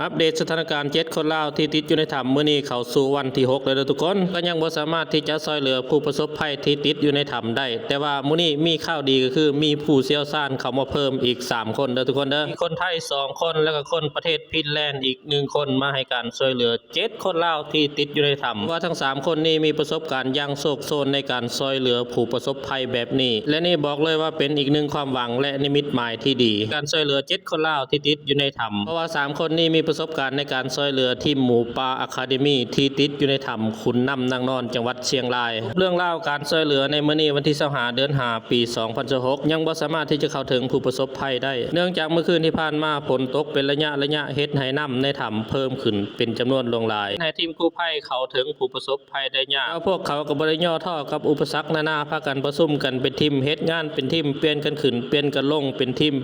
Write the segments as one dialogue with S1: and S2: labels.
S1: อัปเดตสถานการณ์7คนลาวที่ติดอยู่ในถ้ำมื้อนี้เข้าสู่วันที่6แล้วทุกคนก็ยังบ่สามารถที่จะช่วยเหลือผู้ประสบภัยที่ติดอยู่ในถ้ำได้แต่ว่ามื้อนี้มีข่าวดีก็คือมีผู้เชี่ยวชาญเข้ามาเพิ่มอีก3คนทุกคนมีคนไทย2คนแล้วก็คนประเทศฟินแลนด์อีก1คนมาให้การช่วยเหลือ7คนลาวที่ติดอยู่ในถ้ำว่าทั้ง3คนนี้มีประสบการณ์อย่างโชคโชนในการช่วยเหลือผู้ประสบภัยแบบนี้และนี่บอกเลยว่าเป็นอีกหนึ่งความหวังและนิมิตหมายที่ดีการช่วยเหลือ7คนลาวที่ติดอยู่ในถ้ำเพราะว่า3คนนี้มีประสบการณ์ในการช่วยเหลือทีมหมูป่าอะคาเดมี่ที่ติดอยู่ในถ้ำขุนน้ำนางนอนจังหวัดเชียงรายเรื่องเล่าการช่วยเหลือในมื้อนี้วันที่25เดือน5ปี2016ยังบ่สามารถที่จะเข้าถึงผู้ประสบภัยได้เนื่องจากเมื่อคืนที่ผ่านมาฝนตกเป็นระยะเฮ็ดให้น้ำในถ้ำเพิ่มขึ้นเป็นจำนวนลงหลายในทีมกู้ภัยเข้าถึงผู้ประสบภัยได้ยากแล้วพวกเขาก็บ่ได้ย่อท้อกับอุปสรรคนานาพากันประชุมกันเป็นทีมเฮ็ดงานเป็นทีมเปลี่ยนกันขึ้นเปลี่ยนกันลงเป็นทีม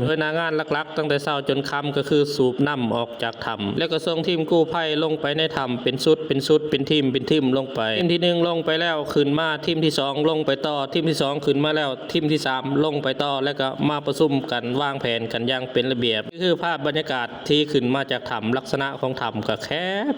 S1: โดยหน้างานหลักๆตั้งแต่เช้าจนค่ำก็คือสูบน้ำออกจากถ้ำแล้วก็ส่งทีมกู้ภัยลงไปในถ้ำเป็นชุดเป็นทีมลงไปทีมที่1ลงไปแล้วขึ้นมาทีมที่2ลงไปต่อทีมที่2ขึ้นมาแล้วทีมที่3ลงไปต่อแล้วก็มาประชุมกันวางแผนกันอย่างเป็นระเบียบนี่คือภาพบรรยากาศที่ขึ้นมาจากถ้ำลักษณะของถ้ำก็แ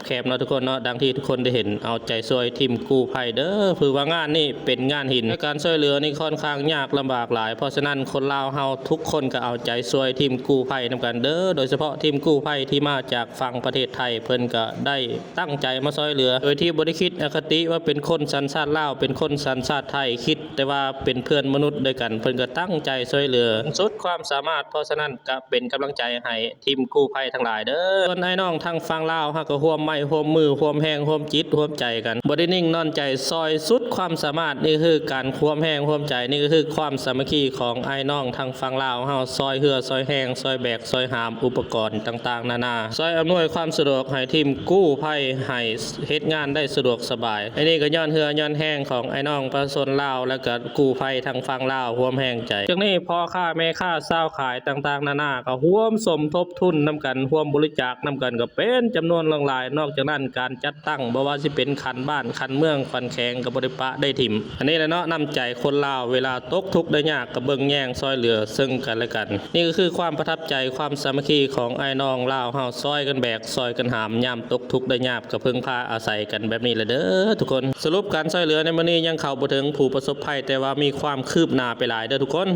S1: คบเนาะทุกคนเนาะดังที่ทุกคนได้เห็นเอาใจช่วยทีมกู้ภัยเด้อเพื่อว่างานนี่เป็นงานหินในการช่วยเหลือนี่ค่อนข้างยากลำบากหลายเพราะฉะนั้นคนลาวเฮาทุกคนก็เอาใจช่วยทีมกู้ภัยนำกันเด้อโดยเฉพาะทีมกู้ภัยที่มาจากฝั่งประเทศไทยเพิ่นก็ได้ตั้งใจมาช่วยเหลือโดยที่บ่ได้คิดอคติว่าเป็นคนสัญชาติลาวเป็นคนสัญชาติไทยคิดแต่ว่าเป็นเพื่อนมนุษย์ด้วยกันเพิ่นก็ตั้งใจช่วยเหลือสุดความสามารถเพราะฉะนั้นก็เป็นกำลังใจให้ทีมกู้ภัยทั้งหลายเด้อส่วนไอ้น้องทางฝั่งลาวเฮาก็ร่วมไม้ร่วมมือร่วมแรงร่วมจิตร่วมใจกันบ่ได้นิ่งนอนใจซอยสุดความสามารถนี่คือการร่วมแรงร่วมใจนี่ก็คือความสามัคคีของไอ้น้องทางฝั่งลาวเฮาซอยเหือซอยแรงซอยแบกซอยหามอุปกรณ์ต่างๆนานาซอยอำนวยความสะดวกให้ทีมกู้ภัยให้เฮ็ดงานได้สะดวกสบายอันนี้ก็ย้อนเหือย้อนแห้งของไอ้น้องประชาชนลาวและก็กู้ภัยทางฝั่งลาวร่วมแห้งใจจากนี้พ่อค้าแม่ค้าชาวขายต่างๆนานาก็ร่วมสมทบทุนนำกันร่วมบริจาคนำกันก็เป็นจำนวนหลายนอกจากนั้นการจัดตั้งบ่ว่าสิเป็นคันบ้านคันเมืองคันแข็งก็บ่ได้ปะได้ถิ่มอันนี้แหละเนาะน้ำใจคนลาวเวลาตกทุกข์ได้ยากก็เบิ่งแย่งซอยเหลือซึ่งกันและกันนี่ก็คือความประทับใจความสามัคคีของไอ้น้องลาวเฮาซอยกันแบกซอยกันหามยามตกทุกข์ได้ยากก็พึ่งพาอาศัยกันแบบนี้แหละเด้อทุกคนสรุปการช่วยเหลือในมื้อนี้ยังเข้าบ่ถึงผู้ประสบภัยแต่ว่ามีความคืบหน้าไปหลายเด้อทุกคน